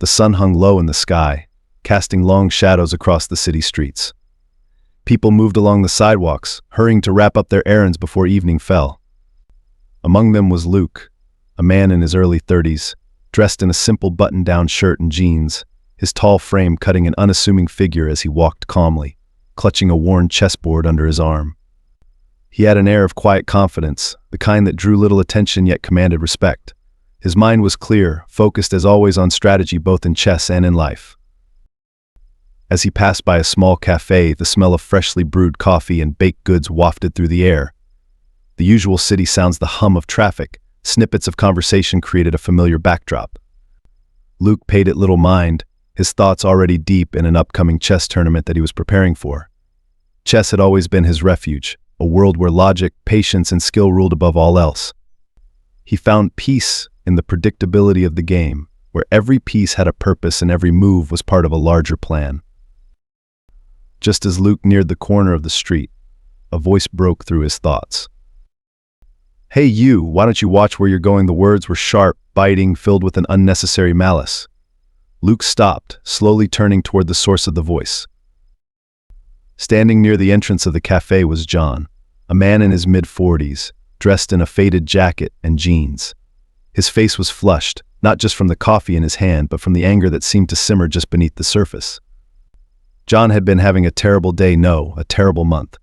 The sun hung low in the sky, casting long shadows across the city streets. People moved along the sidewalks, hurrying to wrap up their errands before evening fell. Among them was Luke, a man in his early 30s, dressed in a simple button-down shirt and jeans, his tall frame cutting an unassuming figure as he walked calmly, clutching a worn chessboard under his arm. He had an air of quiet confidence, the kind that drew little attention yet commanded respect. His mind was clear, focused as always on strategy both in chess and in life. As he passed by a small cafe, the smell of freshly brewed coffee and baked goods wafted through the air. The usual city sounds, the hum of traffic, snippets of conversation created a familiar backdrop. Luke paid it little mind, his thoughts already deep in an upcoming chess tournament that he was preparing for. Chess had always been his refuge, a world where logic, patience, and skill ruled above all else. He found peace in the predictability of the game, where every piece had a purpose and every move was part of a larger plan. Just as Luke neared the corner of the street, a voice broke through his thoughts. "Hey you, why don't you watch where you're going?" The words were sharp, biting, filled with an unnecessary malice. Luke stopped, slowly turning toward the source of the voice. Standing near the entrance of the cafe was John, a man in his mid-40s, dressed in a faded jacket and jeans. His face was flushed, not just from the coffee in his hand, but from the anger that seemed to simmer just beneath the surface. John had been having a terrible day, no, a terrible month.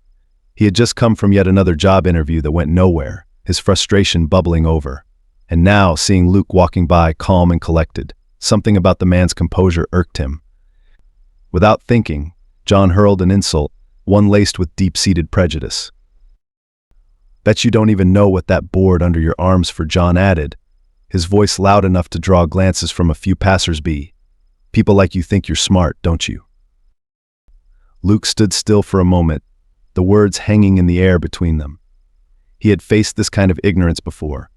He had just come from yet another job interview that went nowhere, his frustration bubbling over. And now, seeing Luke walking by, calm and collected, something about the man's composure irked him. Without thinking, John hurled an insult, one laced with deep-seated prejudice. "Bet you don't even know what that board under your arm's for," John added, his voice loud enough to draw glances from a few passers-by. "People like you think you're smart, don't you?" Luke stood still for a moment, the words hanging in the air between them. He had faced this kind of ignorance before,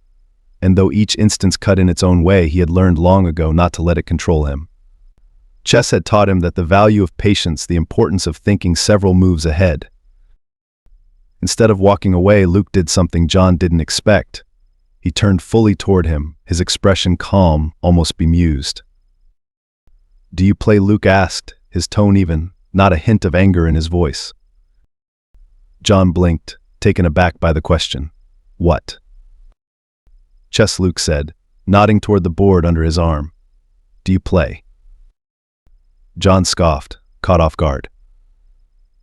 and though each instance cut in its own way, he had learned long ago not to let it control him. Chess had taught him that the value of patience, the importance of thinking several moves ahead. Instead of walking away, Luke did something John didn't expect. He turned fully toward him, his expression calm, almost bemused. "Do you play?" Luke asked, his tone even, not a hint of anger in his voice. John blinked, taken aback by the question. "What?" "Chess," Luke said, nodding toward the board under his arm. "Do you play?" John scoffed, caught off guard.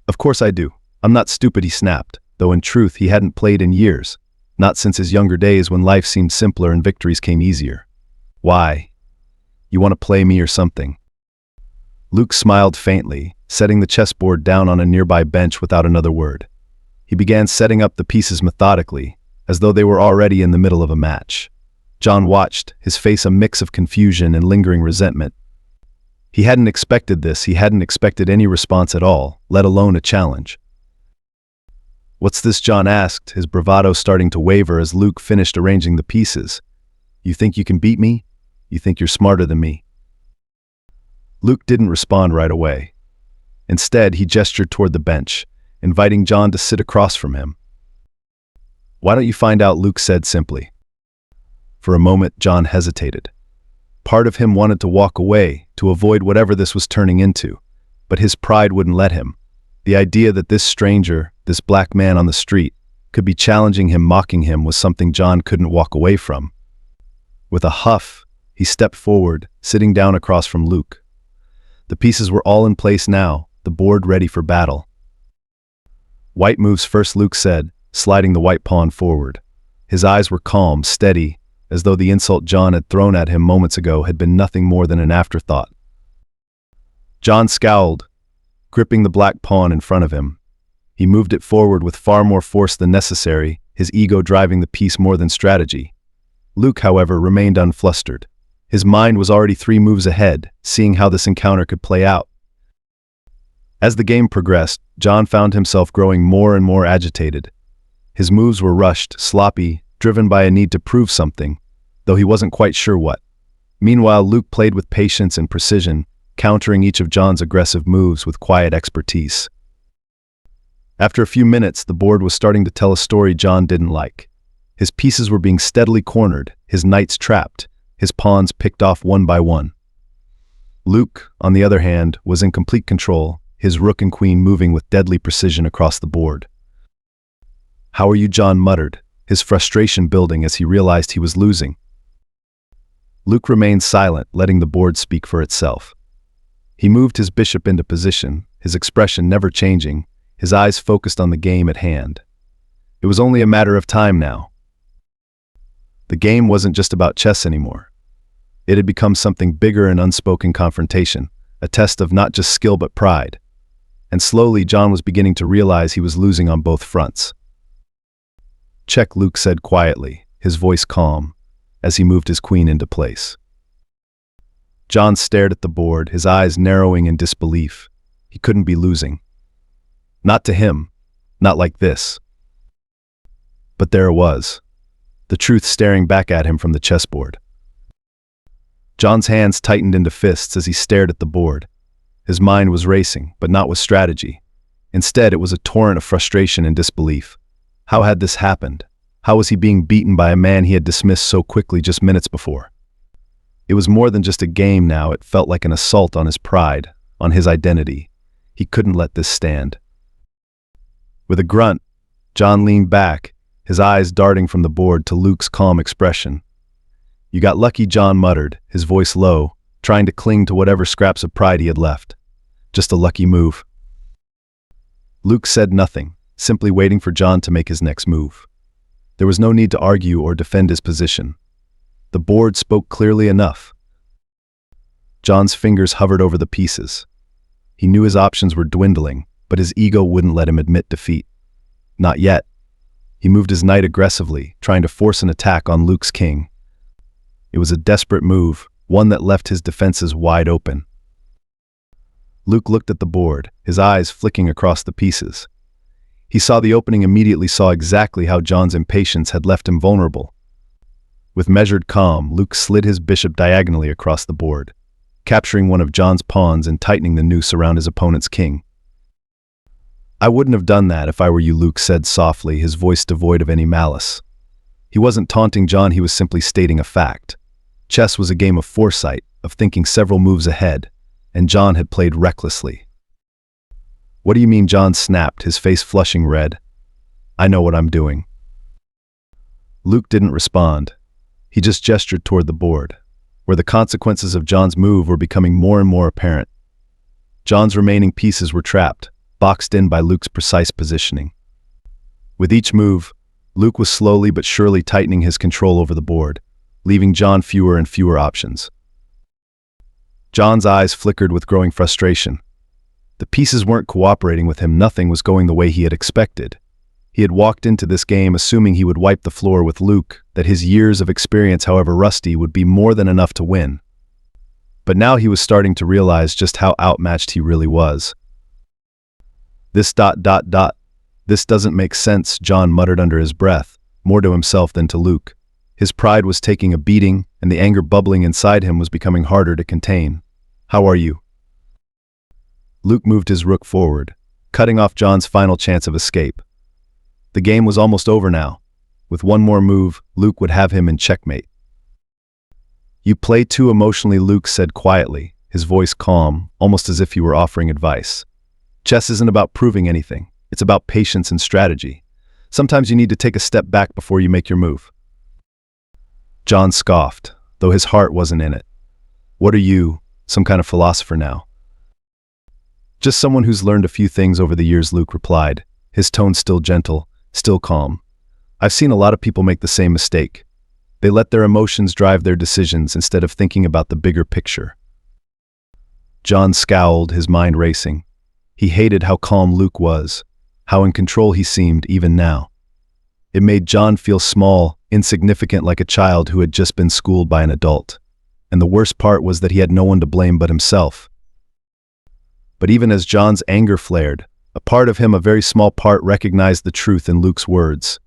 "Of course I do. I'm not stupid," he snapped, though in truth he hadn't played in years, not since his younger days when life seemed simpler and victories came easier. "Why? You want to play me or something?" Luke smiled faintly, setting the chessboard down on a nearby bench without another word. He began setting up the pieces methodically, as though they were already in the middle of a match. John watched, his face a mix of confusion and lingering resentment. He hadn't expected this, he hadn't expected any response at all, let alone a challenge. "What's this?" John asked, his bravado starting to waver as Luke finished arranging the pieces. "You think you can beat me? You think you're smarter than me?" Luke didn't respond right away. Instead, he gestured toward the bench, inviting John to sit across from him. "Why don't you find out?" Luke said simply. For a moment, John hesitated. Part of him wanted to walk away, to avoid whatever this was turning into, but his pride wouldn't let him. The idea that this stranger, this black man on the street, could be challenging him, mocking him, was something John couldn't walk away from. With a huff, he stepped forward, sitting down across from Luke. The pieces were all in place now, the board ready for battle. "White moves first," Luke said, sliding the white pawn forward. His eyes were calm, steady, as though the insult John had thrown at him moments ago had been nothing more than an afterthought. John scowled, gripping the black pawn in front of him. He moved it forward with far more force than necessary, his ego driving the piece more than strategy. Luke, however, remained unflustered. His mind was already 3 moves ahead, seeing how this encounter could play out. As the game progressed, John found himself growing more and more agitated. His moves were rushed, sloppy, driven by a need to prove something, though he wasn't quite sure what. Meanwhile, Luke played with patience and precision, countering each of John's aggressive moves with quiet expertise. After a few minutes, the board was starting to tell a story John didn't like. His pieces were being steadily cornered, his knights trapped, his pawns picked off one by one. Luke, on the other hand, was in complete control, his rook and queen moving with deadly precision across the board. "How are you?" John muttered, his frustration building as he realized he was losing. Luke remained silent, letting the board speak for itself. He moved his bishop into position, his expression never changing, his eyes focused on the game at hand. It was only a matter of time now. The game wasn't just about chess anymore. It had become something bigger, an unspoken confrontation, a test of not just skill but pride. And slowly John was beginning to realize he was losing on both fronts. "Check," Luke said quietly, his voice calm, as he moved his queen into place. John stared at the board, his eyes narrowing in disbelief. He couldn't be losing. Not to him, not like this. But there it was, the truth staring back at him from the chessboard. John's hands tightened into fists as he stared at the board. His mind was racing, but not with strategy. Instead, it was a torrent of frustration and disbelief. How had this happened? How was he being beaten by a man he had dismissed so quickly just minutes before? It was more than just a game now. It felt like an assault on his pride, on his identity. He couldn't let this stand. With a grunt, John leaned back, his eyes darting from the board to Luke's calm expression. "You got lucky," John muttered, his voice low, trying to cling to whatever scraps of pride he had left. "Just a lucky move." Luke said nothing, simply waiting for John to make his next move. There was no need to argue or defend his position. The board spoke clearly enough. John's fingers hovered over the pieces. He knew his options were dwindling, but his ego wouldn't let him admit defeat. Not yet. He moved his knight aggressively, trying to force an attack on Luke's king. It was a desperate move, one that left his defenses wide open. Luke looked at the board, his eyes flicking across the pieces. He saw the opening, immediately saw exactly how John's impatience had left him vulnerable. With measured calm, Luke slid his bishop diagonally across the board, capturing one of John's pawns and tightening the noose around his opponent's king. "I wouldn't have done that if I were you," Luke said softly, his voice devoid of any malice. He wasn't taunting John, he was simply stating a fact. Chess was a game of foresight, of thinking several moves ahead, and John had played recklessly. "What do you mean?" John snapped, his face flushing red. "I know what I'm doing." Luke didn't respond. He just gestured toward the board, where the consequences of John's move were becoming more and more apparent. John's remaining pieces were trapped, boxed in by Luke's precise positioning. With each move, Luke was slowly but surely tightening his control over the board, leaving John fewer and fewer options. John's eyes flickered with growing frustration. The pieces weren't cooperating with him, nothing was going the way he had expected. He had walked into this game assuming he would wipe the floor with Luke, that his years of experience, however rusty, would be more than enough to win. But now he was starting to realize just how outmatched he really was. This doesn't make sense," John muttered under his breath, more to himself than to Luke. His pride was taking a beating, and the anger bubbling inside him was becoming harder to contain. "How are you?" Luke moved his rook forward, cutting off John's final chance of escape. The game was almost over now. With one more move, Luke would have him in checkmate. "You play too emotionally," Luke said quietly, his voice calm, almost as if he were offering advice. "Chess isn't about proving anything. It's about patience and strategy. Sometimes you need to take a step back before you make your move." John scoffed, though his heart wasn't in it. "What are you, some kind of philosopher now?" "Just someone who's learned a few things over the years," Luke replied, his tone still gentle, still calm. "I've seen a lot of people make the same mistake. They let their emotions drive their decisions instead of thinking about the bigger picture." John scowled, his mind racing. He hated how calm Luke was, how in control he seemed even now. It made John feel small, insignificant, like a child who had just been schooled by an adult. And the worst part was that he had no one to blame but himself. But even as John's anger flared, a part of him, a very small part, recognized the truth in Luke's words.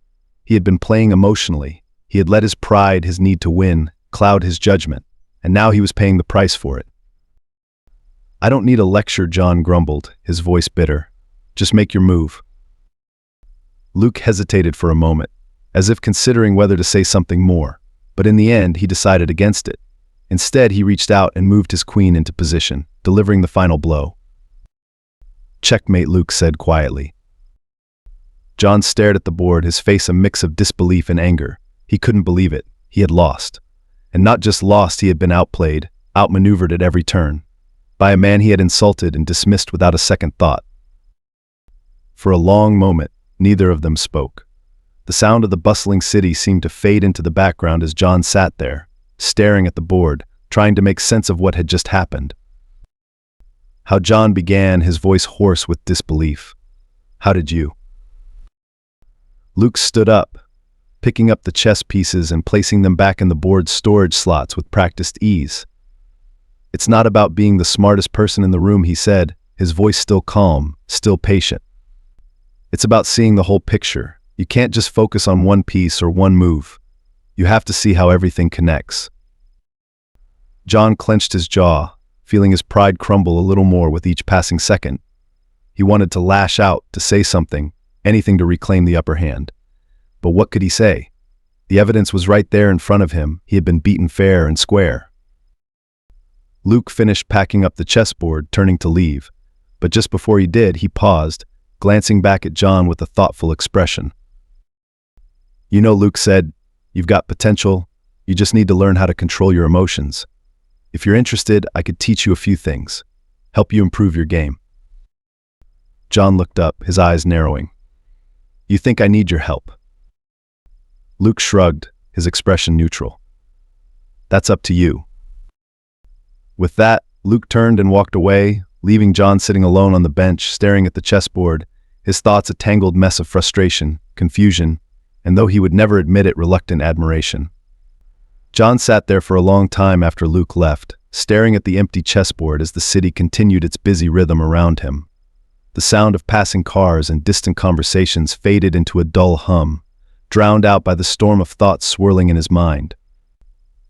He had been playing emotionally. He had let his pride, his need to win, cloud his judgment, and now he was paying the price for it. "I don't need a lecture," John grumbled, his voice bitter. "Just make your move." Luke hesitated for a moment, as if considering whether to say something more, but in the end he decided against it. Instead, he reached out and moved his queen into position, delivering the final blow. "Checkmate," Luke said quietly. John stared at the board, his face a mix of disbelief and anger. He couldn't believe it. He had lost. And not just lost, he had been outplayed, outmaneuvered at every turn, by a man he had insulted and dismissed without a second thought. For a long moment, neither of them spoke. The sound of the bustling city seemed to fade into the background as John sat there, staring at the board, trying to make sense of what had just happened. "How," John began, his voice hoarse with disbelief. "How did you?" Luke stood up, picking up the chess pieces and placing them back in the board's storage slots with practiced ease. "It's not about being the smartest person in the room," he said, his voice still calm, still patient. "It's about seeing the whole picture. You can't just focus on one piece or one move. You have to see how everything connects." John clenched his jaw, feeling his pride crumble a little more with each passing second. He wanted to lash out, to say something, anything to reclaim the upper hand. But what could he say? The evidence was right there in front of him. He had been beaten fair and square. Luke finished packing up the chessboard, turning to leave. But just before he did, he paused, glancing back at John with a thoughtful expression. "You know," Luke said, "you've got potential. You just need to learn how to control your emotions. If you're interested, I could teach you a few things, help you improve your game." John looked up, his eyes narrowing. "You think I need your help?" Luke shrugged, his expression neutral. "That's up to you." With that, Luke turned and walked away, leaving John sitting alone on the bench, staring at the chessboard, his thoughts a tangled mess of frustration, confusion, and though he would never admit it, reluctant admiration. John sat there for a long time after Luke left, staring at the empty chessboard as the city continued its busy rhythm around him. The sound of passing cars and distant conversations faded into a dull hum, drowned out by the storm of thoughts swirling in his mind.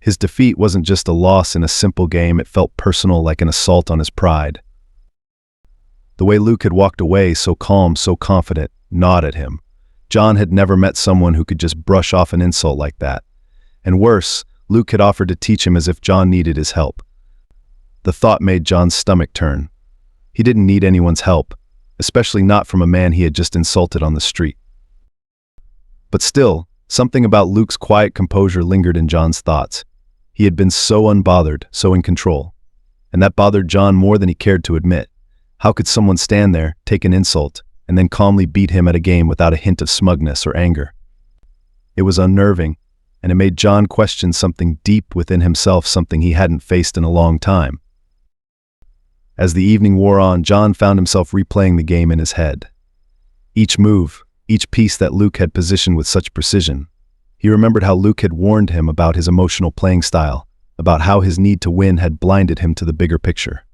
His defeat wasn't just a loss in a simple game, it felt personal, like an assault on his pride. The way Luke had walked away, so calm, so confident, gnawed at him. John had never met someone who could just brush off an insult like that. And worse, Luke had offered to teach him as if John needed his help. The thought made John's stomach turn. He didn't need anyone's help, especially not from a man he had just insulted on the street. But still, something about Luke's quiet composure lingered in John's thoughts. He had been so unbothered, so in control. And that bothered John more than he cared to admit. How could someone stand there, take an insult, and then calmly beat him at a game without a hint of smugness or anger? It was unnerving, and it made John question something deep within himself, something he hadn't faced in a long time. As the evening wore on, John found himself replaying the game in his head. Each move, each piece that Luke had positioned with such precision. He remembered how Luke had warned him about his emotional playing style, about how his need to win had blinded him to the bigger picture.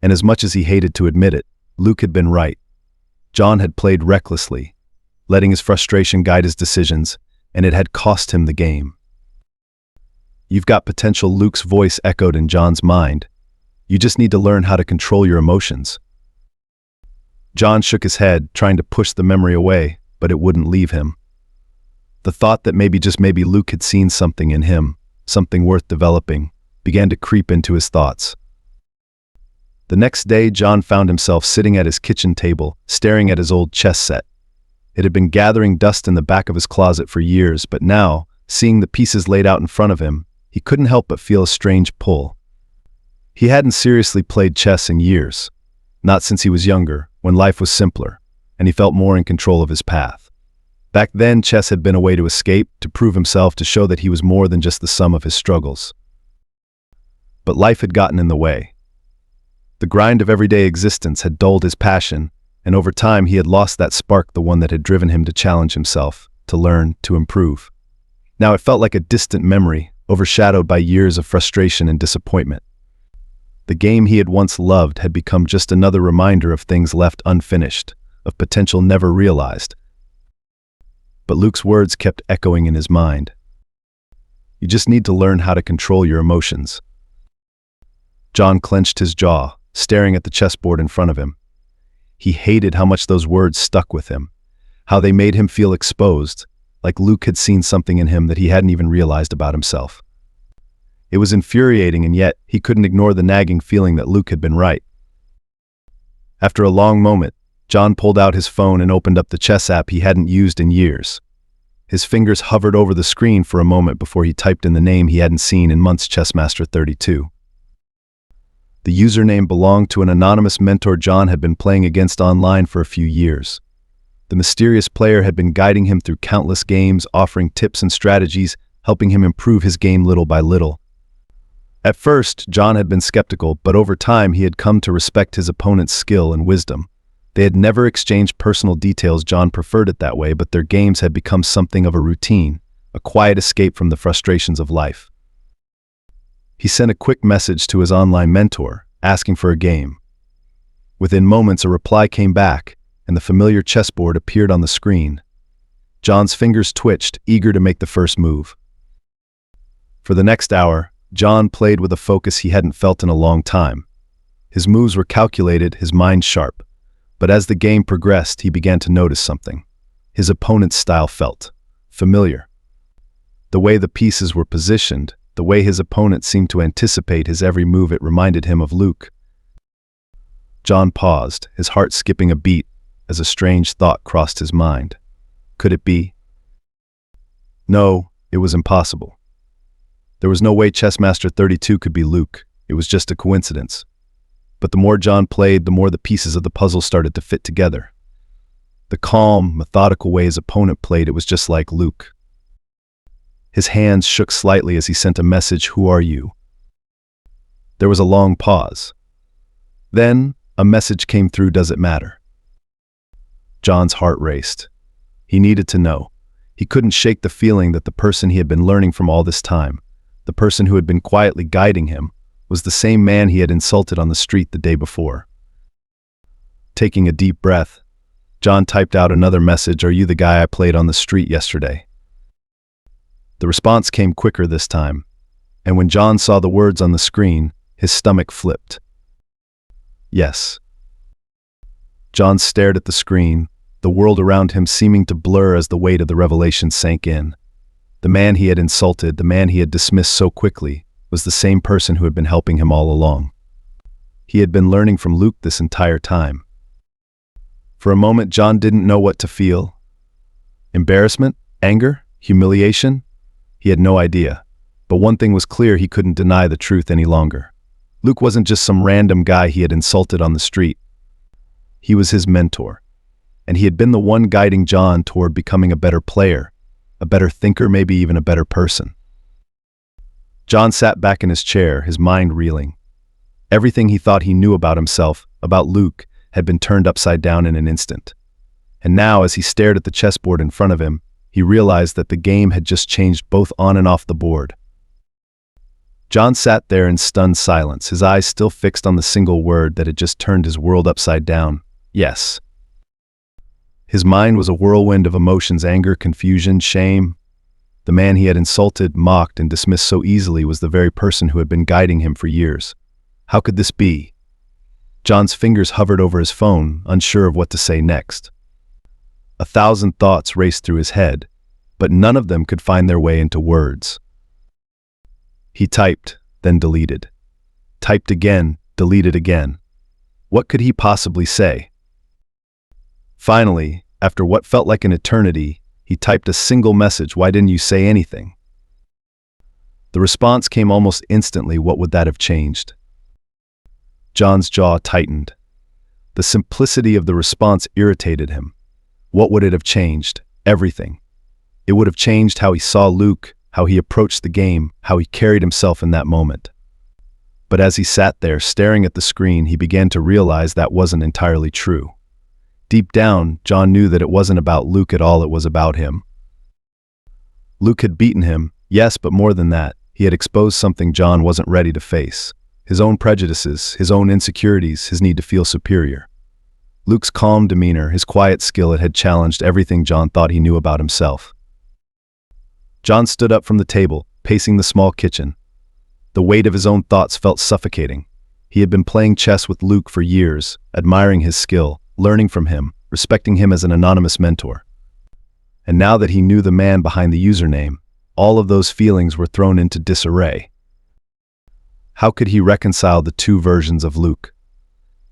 And as much as he hated to admit it, Luke had been right. John had played recklessly, letting his frustration guide his decisions, and it had cost him the game. "You've got potential," Luke's voice echoed in John's mind. "You just need to learn how to control your emotions." John shook his head, trying to push the memory away, but it wouldn't leave him. The thought that maybe, just maybe, Luke had seen something in him, something worth developing, began to creep into his thoughts. The next day, John found himself sitting at his kitchen table, staring at his old chess set. It had been gathering dust in the back of his closet for years, but now, seeing the pieces laid out in front of him, he couldn't help but feel a strange pull. He hadn't seriously played chess in years, not since he was younger, when life was simpler, and he felt more in control of his path. Back then, chess had been a way to escape, to prove himself, to show that he was more than just the sum of his struggles. But life had gotten in the way. The grind of everyday existence had dulled his passion, and over time he had lost that spark, the one that had driven him to challenge himself, to learn, to improve. Now it felt like a distant memory, overshadowed by years of frustration and disappointment. The game he had once loved had become just another reminder of things left unfinished, of potential never realized. But Luke's words kept echoing in his mind. "You just need to learn how to control your emotions." John clenched his jaw, staring at the chessboard in front of him. He hated how much those words stuck with him, how they made him feel exposed, like Luke had seen something in him that he hadn't even realized about himself. It was infuriating, and yet he couldn't ignore the nagging feeling that Luke had been right. After a long moment, John pulled out his phone and opened up the chess app he hadn't used in years. His fingers hovered over the screen for a moment before he typed in the name he hadn't seen in months, Chessmaster32. The username belonged to an anonymous mentor John had been playing against online for a few years. The mysterious player had been guiding him through countless games, offering tips and strategies, helping him improve his game little by little. At first, John had been skeptical, but over time he had come to respect his opponent's skill and wisdom. They had never exchanged personal details. John preferred it that way, but their games had become something of a routine, a quiet escape from the frustrations of life. He sent a quick message to his online mentor, asking for a game. Within moments, a reply came back, and the familiar chessboard appeared on the screen. John's fingers twitched, eager to make the first move. For the next hour, John played with a focus he hadn't felt in a long time. His moves were calculated, his mind sharp. But as the game progressed, he began to notice something. His opponent's style felt familiar. The way the pieces were positioned, the way his opponent seemed to anticipate his every move, it reminded him of Luke. John paused, his heart skipping a beat, as a strange thought crossed his mind. Could it be? No, it was impossible. There was no way Chessmaster32 could be Luke. It was just a coincidence. But the more John played, the more the pieces of the puzzle started to fit together. The calm, methodical way his opponent played, it was just like Luke. His hands shook slightly as he sent a message, "Who are you?" There was a long pause. Then, a message came through, "Does it matter?" John's heart raced. He needed to know. He couldn't shake the feeling that the person he had been learning from all this time, the person who had been quietly guiding him, was the same man he had insulted on the street the day before. Taking a deep breath, John typed out another message, "Are you the guy I played on the street yesterday?" The response came quicker this time, and when John saw the words on the screen, his stomach flipped. Yes. John stared at the screen, the world around him seeming to blur as the weight of the revelation sank in. The man he had insulted, the man he had dismissed so quickly, was the same person who had been helping him all along. He had been learning from Luke this entire time. For a moment, John didn't know what to feel. Embarrassment? Anger? Humiliation? He had no idea. But one thing was clear: he couldn't deny the truth any longer. Luke wasn't just some random guy he had insulted on the street. He was his mentor. And he had been the one guiding John toward becoming a better player, a better thinker, maybe even a better person. John sat back in his chair, his mind reeling. Everything he thought he knew about himself, about Luke, had been turned upside down in an instant. And now, as he stared at the chessboard in front of him, he realized that the game had just changed both on and off the board. John sat there in stunned silence, his eyes still fixed on the single word that had just turned his world upside down. Yes. His mind was a whirlwind of emotions: anger, confusion, shame. The man he had insulted, mocked, and dismissed so easily was the very person who had been guiding him for years. How could this be? John's fingers hovered over his phone, unsure of what to say next. 1,000 thoughts raced through his head, but none of them could find their way into words. He typed, then deleted. Typed again, deleted again. What could he possibly say? Finally, after what felt like an eternity, he typed a single message: "Why didn't you say anything?" The response came almost instantly. What would that have changed? John's jaw tightened. The simplicity of the response irritated him. What would it have changed? Everything. It would have changed how he saw Luke, how he approached the game, how he carried himself in that moment. But as he sat there staring at the screen, he began to realize that wasn't entirely true. Deep down, John knew that it wasn't about Luke at all, it was about him. Luke had beaten him, yes, but more than that, he had exposed something John wasn't ready to face. His own prejudices, his own insecurities, his need to feel superior. Luke's calm demeanor, his quiet skill, it had challenged everything John thought he knew about himself. John stood up from the table, pacing the small kitchen. The weight of his own thoughts felt suffocating. He had been playing chess with Luke for years, admiring his skill, learning from him, respecting him as an anonymous mentor. And now that he knew the man behind the username, all of those feelings were thrown into disarray. How could he reconcile the two versions of Luke?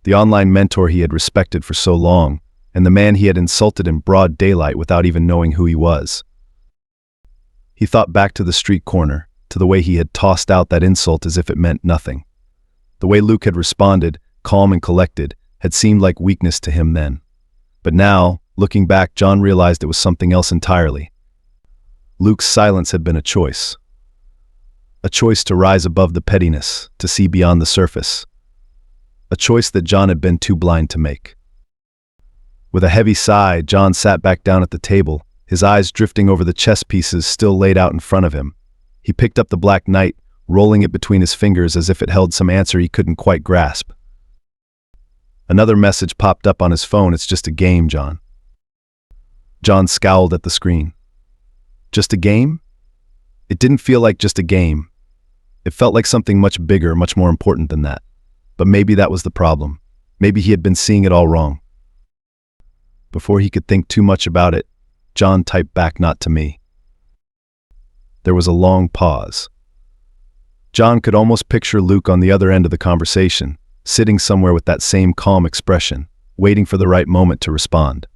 The online mentor he had respected for so long, and the man he had insulted in broad daylight without even knowing who he was. He thought back to the street corner, to the way he had tossed out that insult as if it meant nothing. The way Luke had responded, calm and collected, had seemed like weakness to him then. But now, looking back, John realized it was something else entirely. Luke's silence had been a choice. A choice to rise above the pettiness, to see beyond the surface. A choice that John had been too blind to make. With a heavy sigh, John sat back down at the table, his eyes drifting over the chess pieces still laid out in front of him. He picked up the Black Knight, rolling it between his fingers as if it held some answer he couldn't quite grasp. Another message popped up on his phone. "It's just a game, John." John scowled at the screen. Just a game? It didn't feel like just a game. It felt like something much bigger, much more important than that. But maybe that was the problem. Maybe he had been seeing it all wrong. Before he could think too much about it, John typed back, "Not to me." There was a long pause. John could almost picture Luke on the other end of the conversation, sitting somewhere with that same calm expression, waiting for the right moment to respond.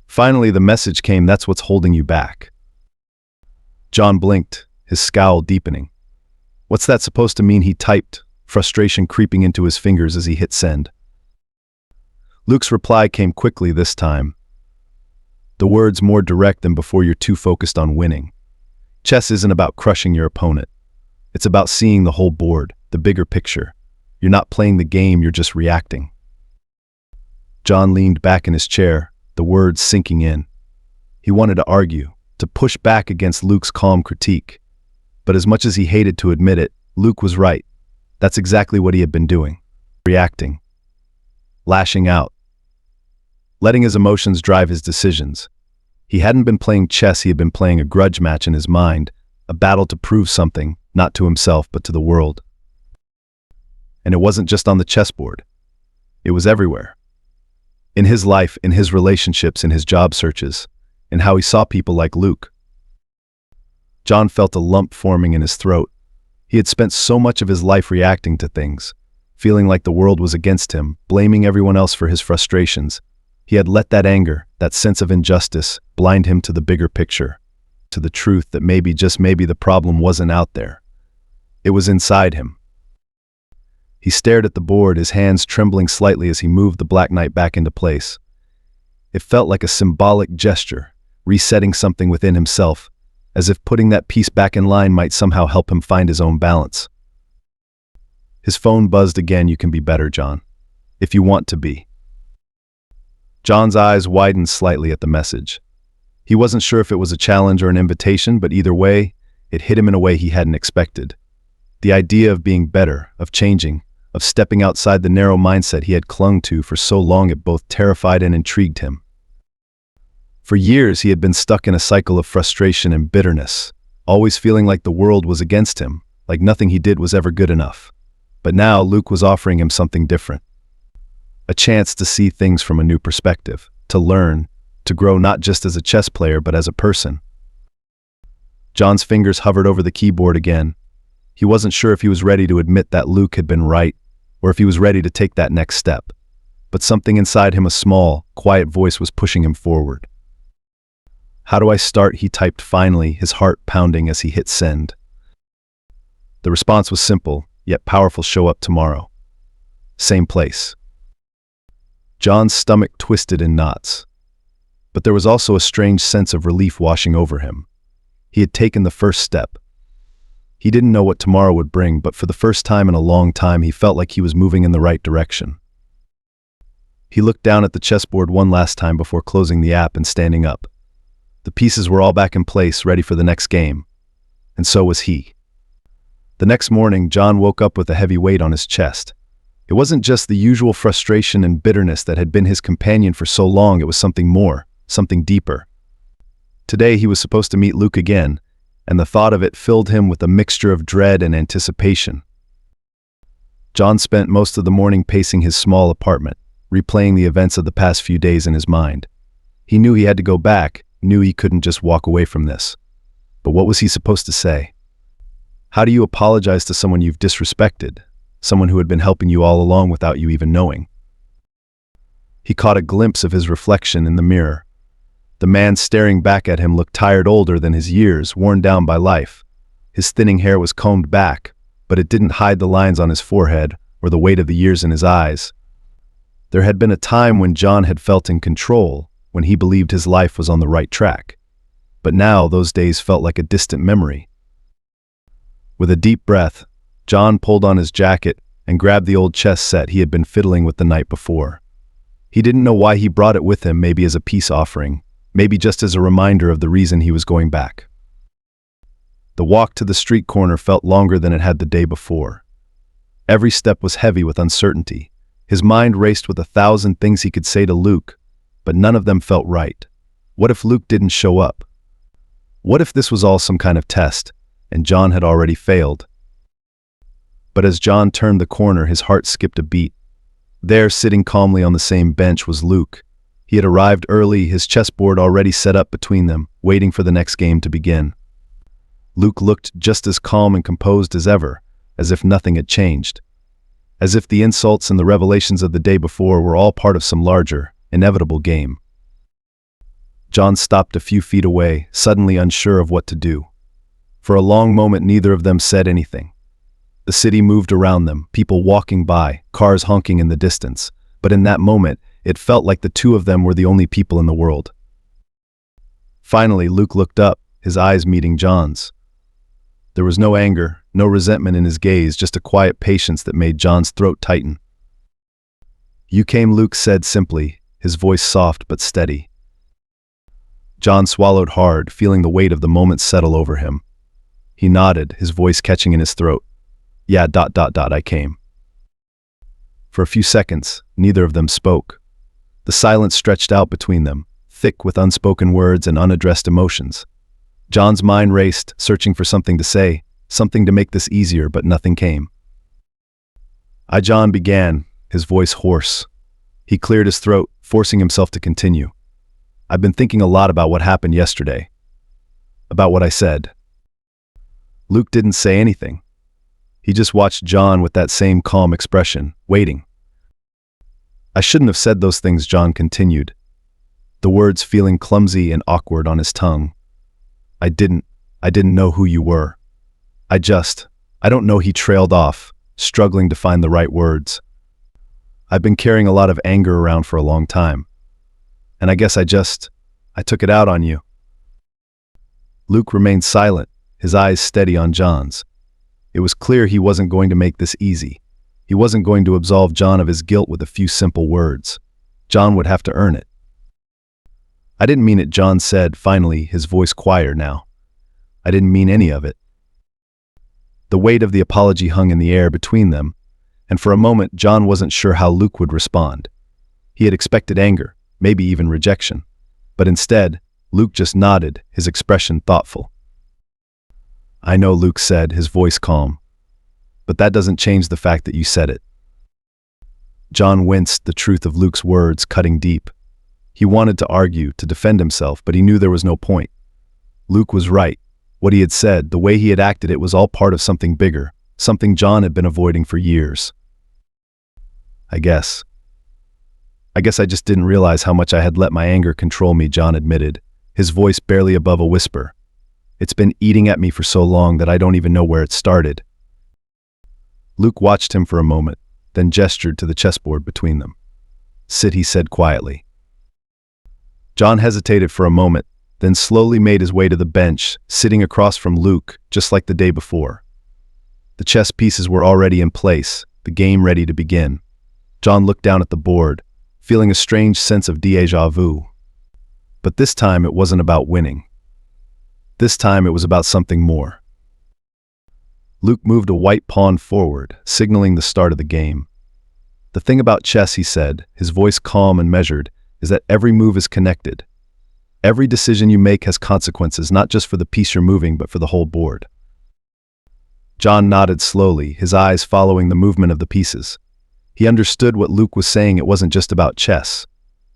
Finally, the message came, "That's what's holding you back." John blinked, his scowl deepening. What's that supposed to mean? He typed, frustration creeping into his fingers as he hit send. Luke's reply came quickly this time. The words more direct than before: "You're too focused on winning. Chess isn't about crushing your opponent. It's about seeing the whole board, the bigger picture. You're not playing the game, you're just reacting." John leaned back in his chair, the words sinking in. He wanted to argue, to push back against Luke's calm critique. But as much as he hated to admit it, Luke was right. That's exactly what he had been doing. Reacting. Lashing out. Letting his emotions drive his decisions. He hadn't been playing chess, he had been playing a grudge match in his mind, a battle to prove something, not to himself but to the world. And it wasn't just on the chessboard. It was everywhere. In his life, in his relationships, in his job searches, in how he saw people like Luke. John felt a lump forming in his throat. He had spent so much of his life reacting to things, feeling like the world was against him, blaming everyone else for his frustrations. He had let that anger, that sense of injustice, blind him to the bigger picture, to the truth that maybe, just maybe, the problem wasn't out there. It was inside him. He stared at the board, his hands trembling slightly as he moved the Black Knight back into place. It felt like a symbolic gesture, resetting something within himself, as if putting that piece back in line might somehow help him find his own balance. His phone buzzed again. "You can be better, John. If you want to be." John's eyes widened slightly at the message. He wasn't sure if it was a challenge or an invitation, but either way, it hit him in a way he hadn't expected. The idea of being better, of changing, of stepping outside the narrow mindset he had clung to for so long, it both terrified and intrigued him. For years, he had been stuck in a cycle of frustration and bitterness, always feeling like the world was against him, like nothing he did was ever good enough. But now, Luke was offering him something different. A chance to see things from a new perspective, to learn, to grow not just as a chess player but as a person. John's fingers hovered over the keyboard again. He wasn't sure if he was ready to admit that Luke had been right, or if he was ready to take that next step. But something inside him, a small, quiet voice, was pushing him forward. "How do I start?" he typed finally, his heart pounding as he hit send. The response was simple, yet powerful: "Show up tomorrow. Same place." John's stomach twisted in knots. But there was also a strange sense of relief washing over him. He had taken the first step. He didn't know what tomorrow would bring, but for the first time in a long time, he felt like he was moving in the right direction. He looked down at the chessboard one last time before closing the app and standing up. The pieces were all back in place, ready for the next game. And so was he. The next morning, John woke up with a heavy weight on his chest. It wasn't just the usual frustration and bitterness that had been his companion for so long, it was something more, something deeper. Today he was supposed to meet Luke again, and the thought of it filled him with a mixture of dread and anticipation. John spent most of the morning pacing his small apartment, replaying the events of the past few days in his mind. He knew he had to go back, knew he couldn't just walk away from this. But what was he supposed to say? How do you apologize to someone you've disrespected, someone who had been helping you all along without you even knowing? He caught a glimpse of his reflection in the mirror. The man staring back at him looked tired, older than his years, worn down by life. His thinning hair was combed back, but it didn't hide the lines on his forehead or the weight of the years in his eyes. There had been a time when John had felt in control, when he believed his life was on the right track. But now those days felt like a distant memory. With a deep breath, John pulled on his jacket and grabbed the old chess set he had been fiddling with the night before. He didn't know why he brought it with him, maybe as a peace offering, maybe just as a reminder of the reason he was going back. The walk to the street corner felt longer than it had the day before. Every step was heavy with uncertainty. His mind raced with 1,000 things he could say to Luke, but none of them felt right. What if Luke didn't show up? What if this was all some kind of test, and John had already failed? But as John turned the corner, his heart skipped a beat. There, sitting calmly on the same bench, was Luke. He had arrived early, his chessboard already set up between them, waiting for the next game to begin. Luke looked just as calm and composed as ever, as if nothing had changed. As if the insults and the revelations of the day before were all part of some larger, inevitable game. John stopped a few feet away, suddenly unsure of what to do. For a long moment, neither of them said anything. The city moved around them, people walking by, cars honking in the distance, but in that moment, it felt like the two of them were the only people in the world. Finally, Luke looked up, his eyes meeting John's. There was no anger, no resentment in his gaze, just a quiet patience that made John's throat tighten. "You came," Luke said simply, his voice soft but steady. John swallowed hard, feeling the weight of the moment settle over him. He nodded, his voice catching in his throat. "Yeah, I came." For a few seconds, neither of them spoke. The silence stretched out between them, thick with unspoken words and unaddressed emotions. John's mind raced, searching for something to say, something to make this easier, but nothing came. John began, his voice hoarse. He cleared his throat, forcing himself to continue. "I've been thinking a lot about what happened yesterday. About what I said." Luke didn't say anything. He just watched John with that same calm expression, waiting. "I shouldn't have said those things," John continued, the words feeling clumsy and awkward on his tongue. I didn't know who you were. I don't know," he trailed off, struggling to find the right words. "I've been carrying a lot of anger around for a long time. And I guess I took it out on you." Luke remained silent, his eyes steady on John's. It was clear he wasn't going to make this easy. He wasn't going to absolve John of his guilt with a few simple words. John would have to earn it. "I didn't mean it," John said, finally, his voice quieter now. "I didn't mean any of it." The weight of the apology hung in the air between them, and for a moment John wasn't sure how Luke would respond. He had expected anger, maybe even rejection. But instead, Luke just nodded, his expression thoughtful. "I know," Luke said, his voice calm. "But that doesn't change the fact that you said it." John winced, the truth of Luke's words cutting deep. He wanted to argue, to defend himself, but he knew there was no point. Luke was right. What he had said, the way he had acted, it was all part of something bigger, something John had been avoiding for years. I guess I just didn't realize how much I had let my anger control me," John admitted, his voice barely above a whisper. "It's been eating at me for so long that I don't even know where it started." Luke watched him for a moment, then gestured to the chessboard between them. "Sit," he said quietly. John hesitated for a moment, then slowly made his way to the bench, sitting across from Luke, just like the day before. The chess pieces were already in place, the game ready to begin. John looked down at the board, feeling a strange sense of déjà vu. But this time it wasn't about winning. This time it was about something more. Luke moved a white pawn forward, signaling the start of the game. "The thing about chess," he said, his voice calm and measured, "is that every move is connected. Every decision you make has consequences, not just for the piece you're moving, but for the whole board." John nodded slowly, his eyes following the movement of the pieces. He understood what Luke was saying. It wasn't just about chess.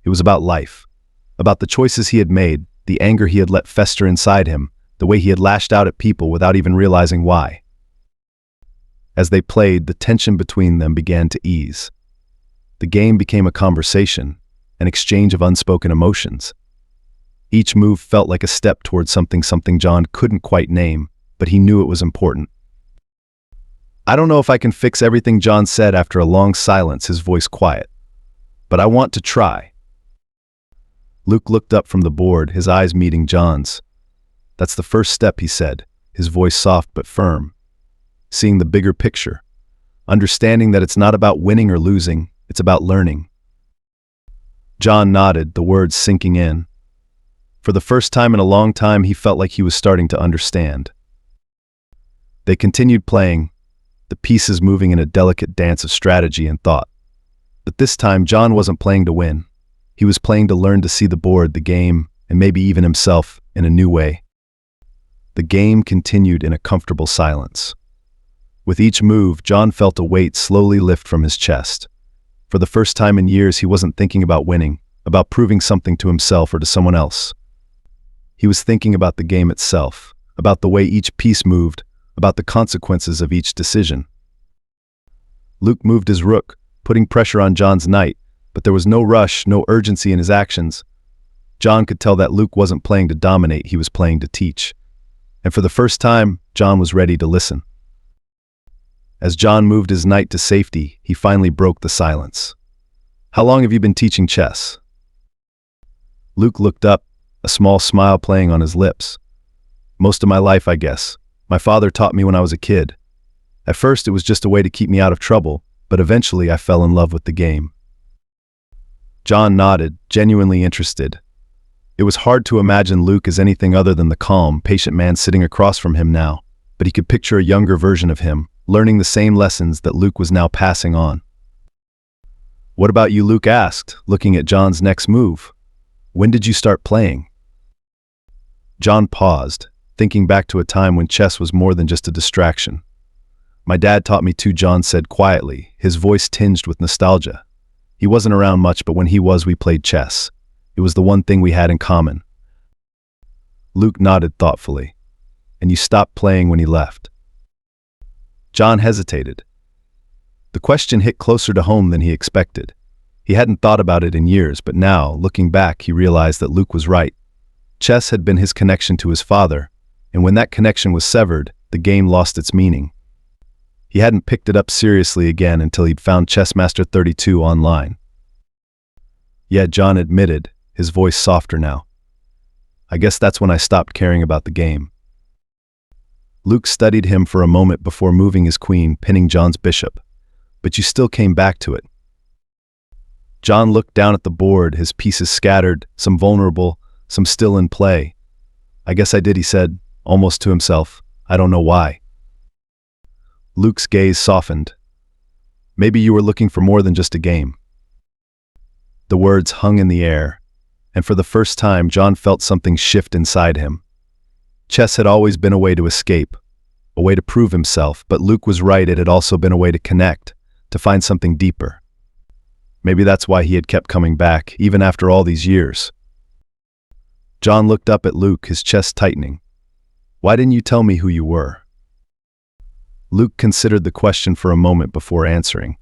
It was about life, about the choices he had made, the anger he had let fester inside him, the way he had lashed out at people without even realizing why. As they played, the tension between them began to ease. The game became a conversation, an exchange of unspoken emotions. Each move felt like a step towards something John couldn't quite name, but he knew it was important. "I don't know if I can fix everything," John said after a long silence, his voice quiet. "But I want to try." Luke looked up from the board, his eyes meeting John's. "That's the first step," he said, his voice soft but firm. "Seeing the bigger picture. Understanding that it's not about winning or losing, it's about learning." John nodded, the words sinking in. For the first time in a long time, he felt like he was starting to understand. They continued playing, the pieces moving in a delicate dance of strategy and thought. But this time, John wasn't playing to win. He was playing to learn to see the board, the game, and maybe even himself, in a new way. The game continued in a comfortable silence. With each move, John felt a weight slowly lift from his chest. For the first time in years, he wasn't thinking about winning, about proving something to himself or to someone else. He was thinking about the game itself, about the way each piece moved, about the consequences of each decision. Luke moved his rook, putting pressure on John's knight, but there was no rush, no urgency in his actions. John could tell that Luke wasn't playing to dominate, he was playing to teach. And for the first time, John was ready to listen. As John moved his knight to safety, he finally broke the silence. "How long have you been teaching chess?" Luke looked up, a small smile playing on his lips. "Most of my life, I guess. My father taught me when I was a kid. At first, it was just a way to keep me out of trouble, but eventually I fell in love with the game." John nodded, genuinely interested. It was hard to imagine Luke as anything other than the calm, patient man sitting across from him now, but he could picture a younger version of him, learning the same lessons that Luke was now passing on. "What about you?" Luke asked, looking at John's next move. "When did you start playing?" John paused, thinking back to a time when chess was more than just a distraction. "My dad taught me too," John said quietly, his voice tinged with nostalgia. "He wasn't around much, but when he was, we played chess. It was the one thing we had in common." Luke nodded thoughtfully. "And you stopped playing when he left?" John hesitated. The question hit closer to home than he expected. He hadn't thought about it in years, but now, looking back, he realized that Luke was right. Chess had been his connection to his father, and when that connection was severed, the game lost its meaning. He hadn't picked it up seriously again until he'd found Chessmaster 32 online. "Yeah," John admitted, his voice softer now. "I guess that's when I stopped caring about the game." Luke studied him for a moment before moving his queen, pinning John's bishop. "But you still came back to it." John looked down at the board, his pieces scattered, some vulnerable, some still in play. "I guess I did," he said, almost to himself. "I don't know why." Luke's gaze softened. "Maybe you were looking for more than just a game." The words hung in the air, and for the first time, John felt something shift inside him. Chess had always been a way to escape, a way to prove himself, but Luke was right, it had also been a way to connect, to find something deeper. Maybe that's why he had kept coming back, even after all these years. John looked up at Luke, his chest tightening. "Why didn't you tell me who you were?" Luke considered the question for a moment before answering.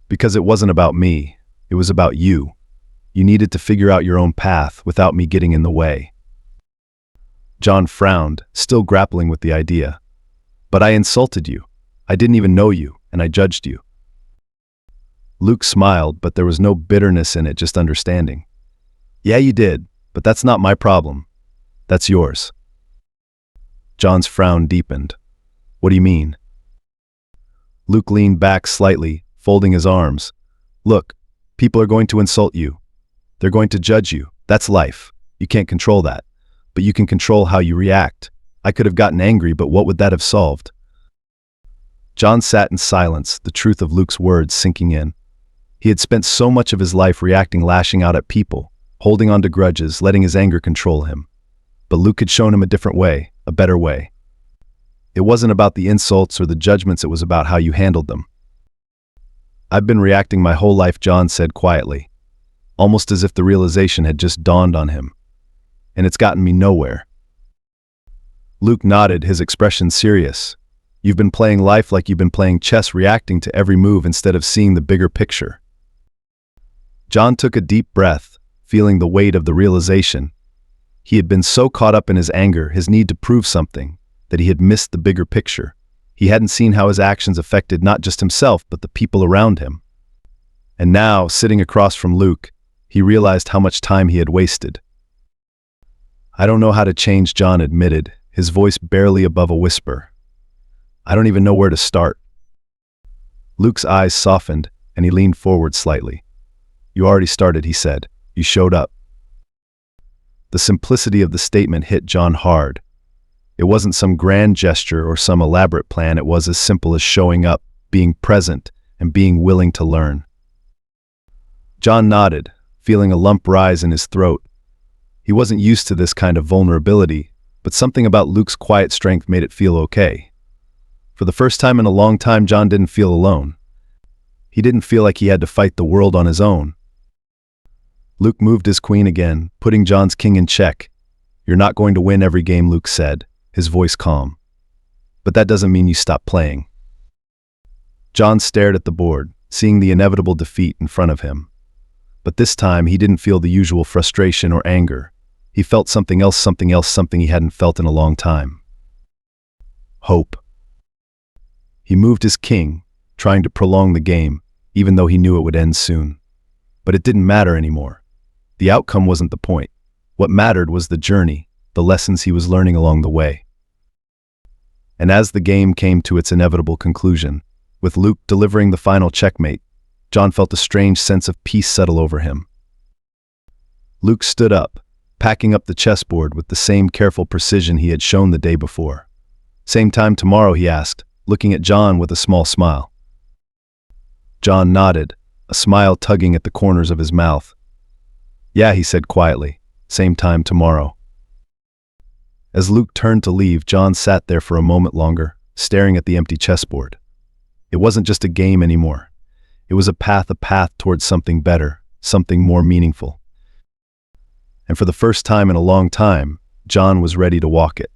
"Because it wasn't about me, it was about you. You needed to figure out your own path without me getting in the way." John frowned, still grappling with the idea. "But I insulted you. I didn't even know you, and I judged you." Luke smiled, but there was no bitterness in it, just understanding. "Yeah, you did, but that's not my problem. That's yours." John's frown deepened. "What do you mean?" Luke leaned back slightly, folding his arms. "Look, people are going to insult you. They're going to judge you. That's life. You can't control that. But you can control how you react. I could have gotten angry, but what would that have solved?" John sat in silence, the truth of Luke's words sinking in. He had spent so much of his life reacting, lashing out at people, holding on to grudges, letting his anger control him. But Luke had shown him a different way, a better way. It wasn't about the insults or the judgments, it was about how you handled them. "I've been reacting my whole life," John said quietly, almost as if the realization had just dawned on him. "And it's gotten me nowhere." Luke nodded, his expression serious. You've been playing life like you've been playing chess, reacting to every move instead of seeing the bigger picture. John took a deep breath, feeling the weight of the realization. He had been so caught up in his anger, his need to prove something, that he had missed the bigger picture. He hadn't seen how his actions affected not just himself, but the people around him. And now, sitting across from Luke, he realized how much time he had wasted. "I don't know how to change," John admitted, his voice barely above a whisper. "I don't even know where to start." Luke's eyes softened, and he leaned forward slightly. "You already started," he said. "You showed up." The simplicity of the statement hit John hard. It wasn't some grand gesture or some elaborate plan. It was as simple as showing up, being present, and being willing to learn. John nodded, feeling a lump rise in his throat. He wasn't used to this kind of vulnerability, but something about Luke's quiet strength made it feel okay. For the first time in a long time, John didn't feel alone. He didn't feel like he had to fight the world on his own. Luke moved his queen again, putting John's king in check. "You're not going to win every game," Luke said, his voice calm. "But that doesn't mean you stop playing." John stared at the board, seeing the inevitable defeat in front of him. But this time he didn't feel the usual frustration or anger. He felt something else, something he hadn't felt in a long time. Hope. He moved his king, trying to prolong the game, even though he knew it would end soon. But it didn't matter anymore. The outcome wasn't the point. What mattered was the journey, the lessons he was learning along the way. And as the game came to its inevitable conclusion, with Luke delivering the final checkmate, John felt a strange sense of peace settle over him. Luke stood up, packing up the chessboard with the same careful precision he had shown the day before. "Same time tomorrow?" he asked, looking at John with a small smile. John nodded, a smile tugging at the corners of his mouth. "Yeah," he said quietly, "same time tomorrow." As Luke turned to leave, John sat there for a moment longer, staring at the empty chessboard. It wasn't just a game anymore. It was a path towards something better, something more meaningful. And for the first time in a long time, John was ready to walk it.